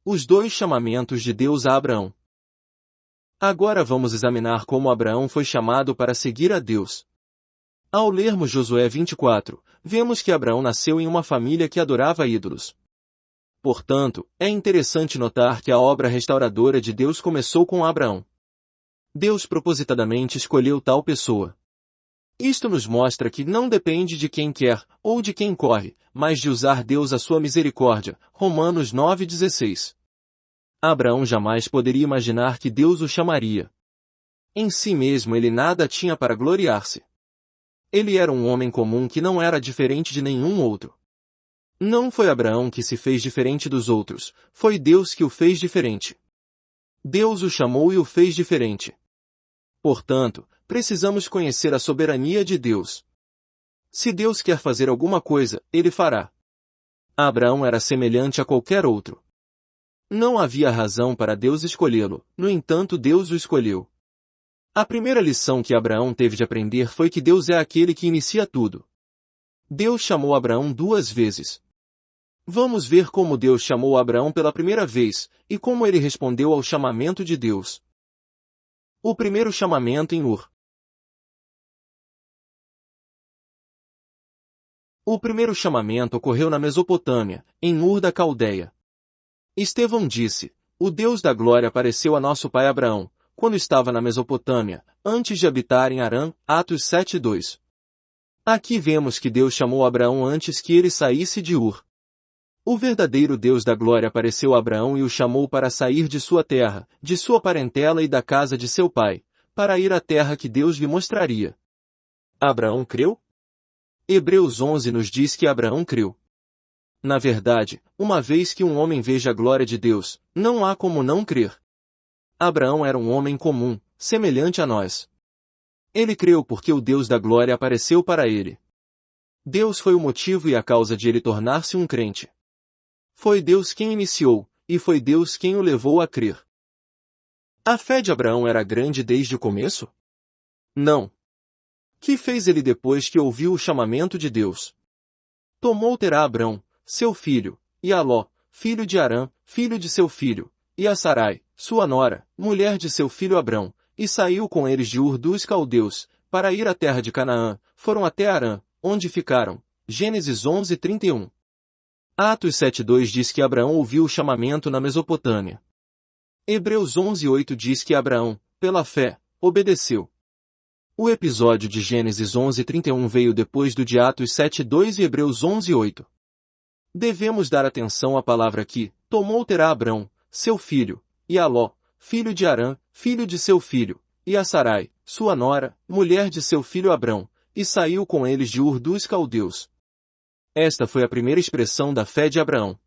Os dois chamamentos de Deus a Abraão. Agora vamos examinar como Abraão foi chamado para seguir a Deus. Ao lermos Josué 24, vemos que Abraão nasceu em uma família que adorava ídolos. Portanto, é interessante notar que a obra restauradora de Deus começou com Abraão. Deus propositadamente escolheu tal pessoa. Isto nos mostra que não depende de quem quer, ou de quem corre, mas de usar Deus a sua misericórdia. Romanos 9,16. Abraão jamais poderia imaginar que Deus o chamaria. Em si mesmo ele nada tinha para gloriar-se. Ele era um homem comum que não era diferente de nenhum outro. Não foi Abraão que se fez diferente dos outros, foi Deus que o fez diferente. Deus o chamou e o fez diferente. Portanto, precisamos conhecer a soberania de Deus. Se Deus quer fazer alguma coisa, Ele fará. Abraão era semelhante a qualquer outro. Não havia razão para Deus escolhê-lo, no entanto Deus o escolheu. A primeira lição que Abraão teve de aprender foi que Deus é aquele que inicia tudo. Deus chamou Abraão 2 vezes. Vamos ver como Deus chamou Abraão pela primeira vez, e como ele respondeu ao chamamento de Deus. O primeiro chamamento em Ur. O primeiro chamamento ocorreu na Mesopotâmia, em Ur da Caldeia. Estevão disse: o Deus da glória apareceu a nosso pai Abraão, quando estava na Mesopotâmia, antes de habitar em Harã, Atos 7:2. Aqui vemos que Deus chamou Abraão antes que ele saísse de Ur. O verdadeiro Deus da glória apareceu a Abraão e o chamou para sair de sua terra, de sua parentela e da casa de seu pai, para ir à terra que Deus lhe mostraria. Abraão creu? Hebreus 11 nos diz que Abraão creu. Na verdade, uma vez que um homem veja a glória de Deus, não há como não crer. Abraão era um homem comum, semelhante a nós. Ele creu porque o Deus da glória apareceu para ele. Deus foi o motivo e a causa de ele tornar-se um crente. Foi Deus quem iniciou, e foi Deus quem o levou a crer. A fé de Abraão era grande desde o começo? Não. Que fez ele depois que ouviu o chamamento de Deus? Tomou Terá Abrão, seu filho, e a Ló, filho de Harã, filho de seu filho, e a Sarai, sua nora, mulher de seu filho Abrão, e saiu com eles de Ur dos Caldeus, para ir à terra de Canaã, foram até Harã, onde ficaram. Gênesis 11:31. Atos 7:2 diz que Abraão ouviu o chamamento na Mesopotâmia. Hebreus 11:8 diz que Abraão, pela fé, obedeceu. O episódio de Gênesis 11:31 veio depois do de Atos 7:2 e Hebreus 11:8. Devemos dar atenção à palavra que tomou Terá Abrão, seu filho, e a Ló, filho de Harã, filho de seu filho, e a Sarai, sua nora, mulher de seu filho Abrão, e saiu com eles de Ur dos Caldeus. Esta foi a primeira expressão da fé de Abraão.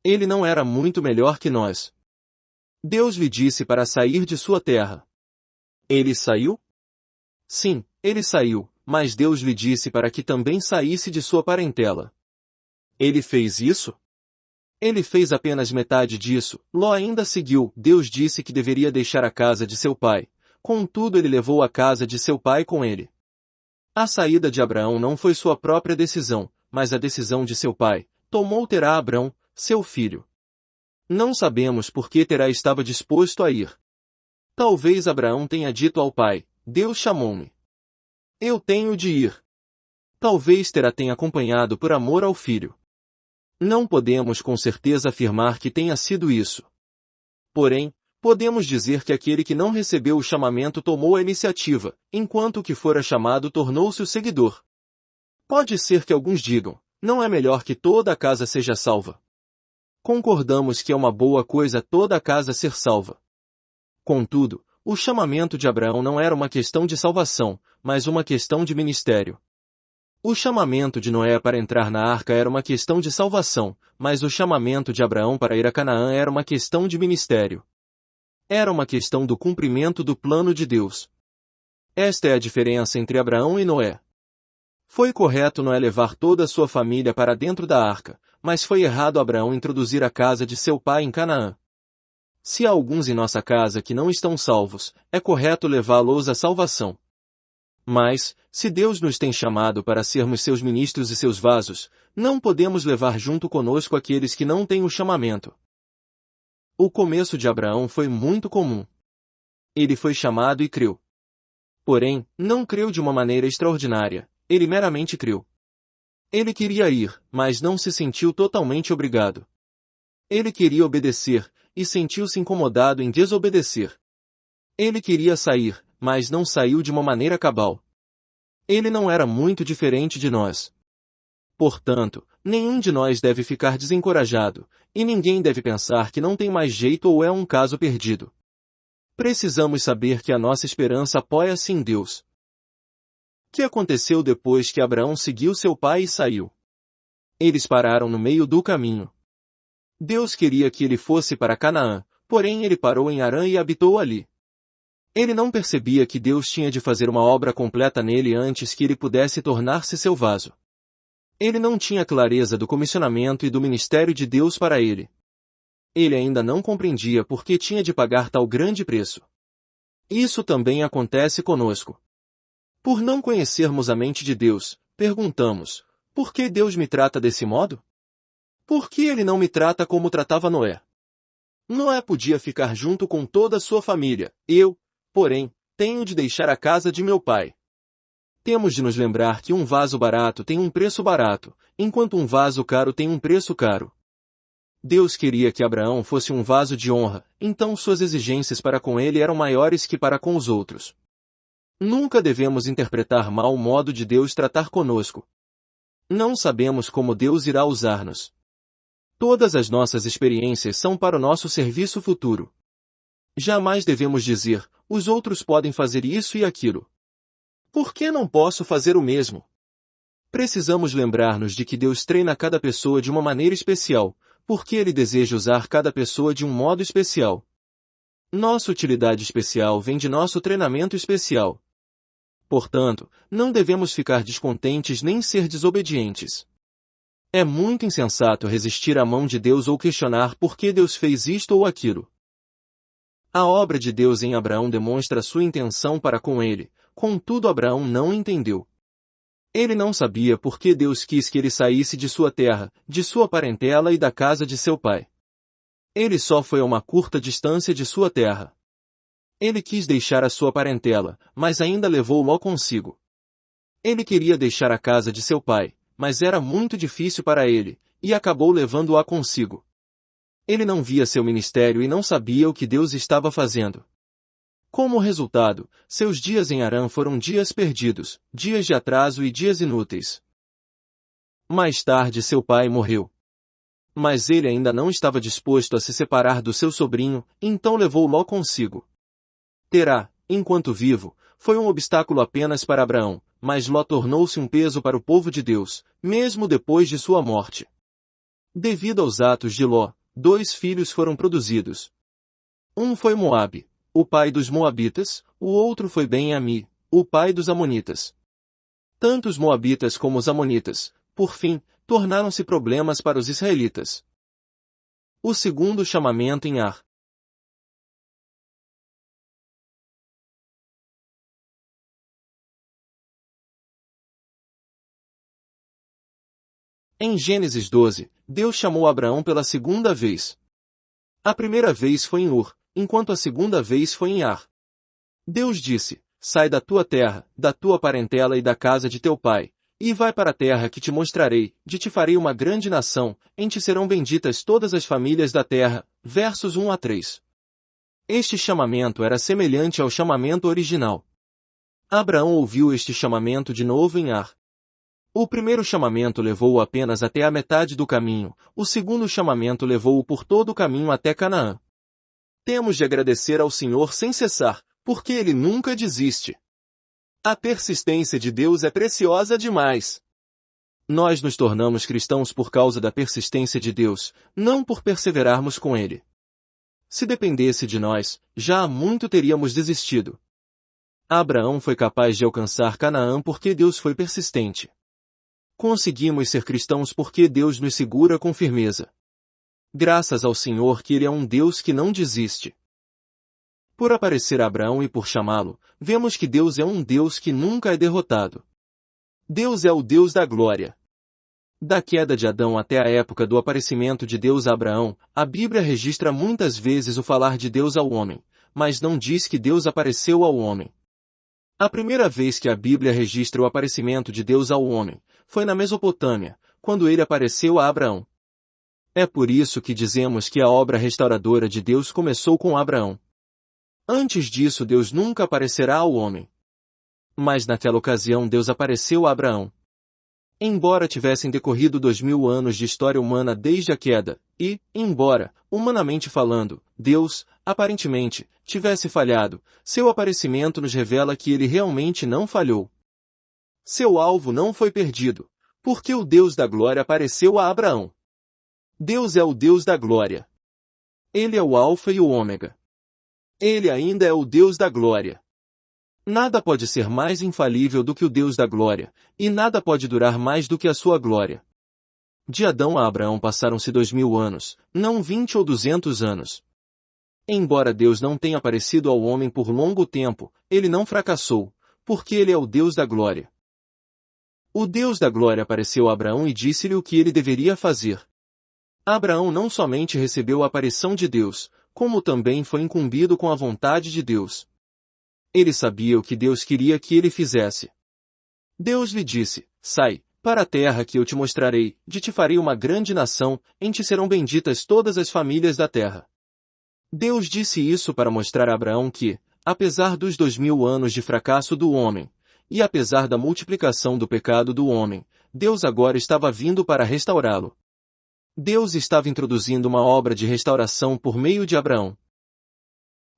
Ele não era muito melhor que nós. Deus lhe disse para sair de sua terra. Ele saiu? Sim, ele saiu, mas Deus lhe disse para que também saísse de sua parentela. Ele fez isso? Ele fez apenas metade disso. Ló ainda seguiu. Deus disse que deveria deixar a casa de seu pai. Contudo, ele levou a casa de seu pai com ele. A saída de Abraão não foi sua própria decisão, mas a decisão de seu pai. Tomou Terá Abrão, seu filho. Não sabemos por que Terá estava disposto a ir. Talvez Abraão tenha dito ao pai: Deus chamou-me. Eu tenho de ir. Talvez Terá tenha acompanhado por amor ao filho. Não podemos com certeza afirmar que tenha sido isso. Porém, podemos dizer que aquele que não recebeu o chamamento tomou a iniciativa, enquanto o que fora chamado tornou-se o seguidor. Pode ser que alguns digam: não é melhor que toda a casa seja salva. Concordamos que é uma boa coisa toda a casa ser salva. Contudo, o chamamento de Abraão não era uma questão de salvação, mas uma questão de ministério. O chamamento de Noé para entrar na arca era uma questão de salvação, mas o chamamento de Abraão para ir a Canaã era uma questão de ministério. Era uma questão do cumprimento do plano de Deus. Esta é a diferença entre Abraão e Noé. Foi correto Noé levar toda a sua família para dentro da arca, mas foi errado Abraão introduzir a casa de seu pai em Canaã. Se há alguns em nossa casa que não estão salvos, é correto levá-los à salvação. Mas, se Deus nos tem chamado para sermos seus ministros e seus vasos, não podemos levar junto conosco aqueles que não têm o chamamento. O começo de Abraão foi muito comum. Ele foi chamado e creu. Porém, não creu de uma maneira extraordinária, ele meramente creu. Ele queria ir, mas não se sentiu totalmente obrigado. Ele queria obedecer, e sentiu-se incomodado em desobedecer. Ele queria sair, mas não saiu de uma maneira cabal. Ele não era muito diferente de nós. Portanto, nenhum de nós deve ficar desencorajado, e ninguém deve pensar que não tem mais jeito ou é um caso perdido. Precisamos saber que a nossa esperança apoia-se em Deus. O que aconteceu depois que Abraão seguiu seu pai e saiu? Eles pararam no meio do caminho. Deus queria que ele fosse para Canaã, porém ele parou em Harã e habitou ali. Ele não percebia que Deus tinha de fazer uma obra completa nele antes que ele pudesse tornar-se seu vaso. Ele não tinha clareza do comissionamento e do ministério de Deus para ele. Ele ainda não compreendia por que tinha de pagar tal grande preço. Isso também acontece conosco. Por não conhecermos a mente de Deus, perguntamos: por que Deus me trata desse modo? Por que ele não me trata como tratava Noé? Noé podia ficar junto com toda a sua família, eu, porém, tenho de deixar a casa de meu pai. Temos de nos lembrar que um vaso barato tem um preço barato, enquanto um vaso caro tem um preço caro. Deus queria que Abraão fosse um vaso de honra, então suas exigências para com ele eram maiores que para com os outros. Nunca devemos interpretar mal o modo de Deus tratar conosco. Não sabemos como Deus irá usar-nos. Todas as nossas experiências são para o nosso serviço futuro. Jamais devemos dizer: os outros podem fazer isso e aquilo. Por que não posso fazer o mesmo? Precisamos lembrar-nos de que Deus treina cada pessoa de uma maneira especial, porque Ele deseja usar cada pessoa de um modo especial. Nossa utilidade especial vem de nosso treinamento especial. Portanto, não devemos ficar descontentes nem ser desobedientes. É muito insensato resistir à mão de Deus ou questionar por que Deus fez isto ou aquilo. A obra de Deus em Abraão demonstra sua intenção para com ele, contudo Abraão não entendeu. Ele não sabia por que Deus quis que ele saísse de sua terra, de sua parentela e da casa de seu pai. Ele só foi a uma curta distância de sua terra. Ele quis deixar a sua parentela, mas ainda levou Ló consigo. Ele queria deixar a casa de seu pai, mas era muito difícil para ele, e acabou levando-a consigo. Ele não via seu ministério e não sabia o que Deus estava fazendo. Como resultado, seus dias em Harã foram dias perdidos, dias de atraso e dias inúteis. Mais tarde seu pai morreu. Mas ele ainda não estava disposto a se separar do seu sobrinho, então levou Ló consigo. Terá, enquanto vivo, foi um obstáculo apenas para Abraão, mas Ló tornou-se um peso para o povo de Deus, mesmo depois de sua morte. Devido aos atos de Ló, 2 filhos foram produzidos. Um foi Moabe, o pai dos Moabitas, o outro foi Ben-Ami, o pai dos Amonitas. Tanto os Moabitas como os Amonitas, por fim, tornaram-se problemas para os israelitas. O segundo chamamento em Ar. Em Gênesis 12, Deus chamou Abraão pela segunda vez. A primeira vez foi em Ur, enquanto a segunda vez foi em Ar. Deus disse: sai da tua terra, da tua parentela e da casa de teu pai, e vai para a terra que te mostrarei, de te farei uma grande nação, em ti serão benditas todas as famílias da terra. Versos 1 a 3. Este chamamento era semelhante ao chamamento original. Abraão ouviu este chamamento de novo em Ar. O primeiro chamamento levou-o apenas até a metade do caminho, o segundo chamamento levou-o por todo o caminho até Canaã. Temos de agradecer ao Senhor sem cessar, porque Ele nunca desiste. A persistência de Deus é preciosa demais. Nós nos tornamos cristãos por causa da persistência de Deus, não por perseverarmos com Ele. Se dependesse de nós, já há muito teríamos desistido. Abraão foi capaz de alcançar Canaã porque Deus foi persistente. Conseguimos ser cristãos porque Deus nos segura com firmeza. Graças ao Senhor que Ele é um Deus que não desiste. Por aparecer a Abraão e por chamá-lo, vemos que Deus é um Deus que nunca é derrotado. Deus é o Deus da glória. Da queda de Adão até a época do aparecimento de Deus a Abraão, a Bíblia registra muitas vezes o falar de Deus ao homem, mas não diz que Deus apareceu ao homem. A primeira vez que a Bíblia registra o aparecimento de Deus ao homem, foi na Mesopotâmia, quando ele apareceu a Abraão. É por isso que dizemos que a obra restauradora de Deus começou com Abraão. Antes disso Deus nunca aparecerá ao homem. Mas naquela ocasião Deus apareceu a Abraão. Embora tivessem decorrido 2000 anos de história humana desde a queda, e, embora, humanamente falando, Deus, aparentemente, tivesse falhado, seu aparecimento nos revela que ele realmente não falhou. Seu alvo não foi perdido, porque o Deus da glória apareceu a Abraão. Deus é o Deus da glória. Ele é o Alfa e o Ômega. Ele ainda é o Deus da glória. Nada pode ser mais infalível do que o Deus da glória, e nada pode durar mais do que a sua glória. De Adão a Abraão passaram-se 2000 anos, não 20 ou 200 anos. Embora Deus não tenha aparecido ao homem por longo tempo, ele não fracassou, porque ele é o Deus da glória. O Deus da glória apareceu a Abraão e disse-lhe o que ele deveria fazer. Abraão não somente recebeu a aparição de Deus, como também foi incumbido com a vontade de Deus. Ele sabia o que Deus queria que ele fizesse. Deus lhe disse: sai, para a terra que eu te mostrarei, de te farei uma grande nação, em ti serão benditas todas as famílias da terra. Deus disse isso para mostrar a Abraão que, apesar dos 2000 anos de fracasso do homem, e apesar da multiplicação do pecado do homem, Deus agora estava vindo para restaurá-lo. Deus estava introduzindo uma obra de restauração por meio de Abraão.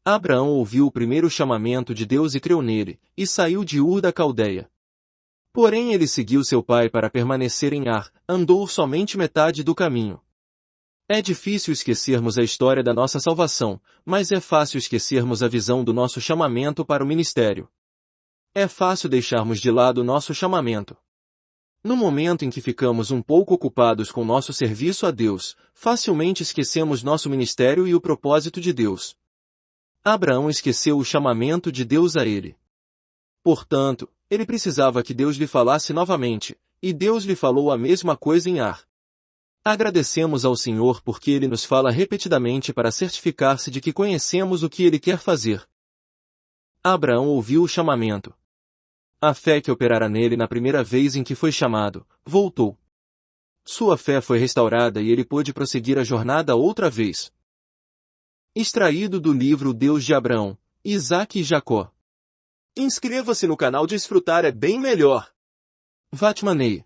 Abraão ouviu o primeiro chamamento de Deus e creu nele, e saiu de Ur da Caldeia. Porém ele seguiu seu pai para permanecer em Ar, andou somente metade do caminho. É difícil esquecermos a história da nossa salvação, mas é fácil esquecermos a visão do nosso chamamento para o ministério. É fácil deixarmos de lado nosso chamamento. No momento em que ficamos um pouco ocupados com nosso serviço a Deus, facilmente esquecemos nosso ministério e o propósito de Deus. Abraão esqueceu o chamamento de Deus a ele. Portanto, ele precisava que Deus lhe falasse novamente, e Deus lhe falou a mesma coisa em Ar. Agradecemos ao Senhor porque Ele nos fala repetidamente para certificar-se de que conhecemos o que Ele quer fazer. Abraão ouviu o chamamento. A fé que operara nele na primeira vez em que foi chamado, voltou. Sua fé foi restaurada e ele pôde prosseguir a jornada outra vez. Extraído do livro Deus de Abraão, Isaque e Jacó. Inscreva-se no canal Desfrutar é bem melhor. Vatmanei.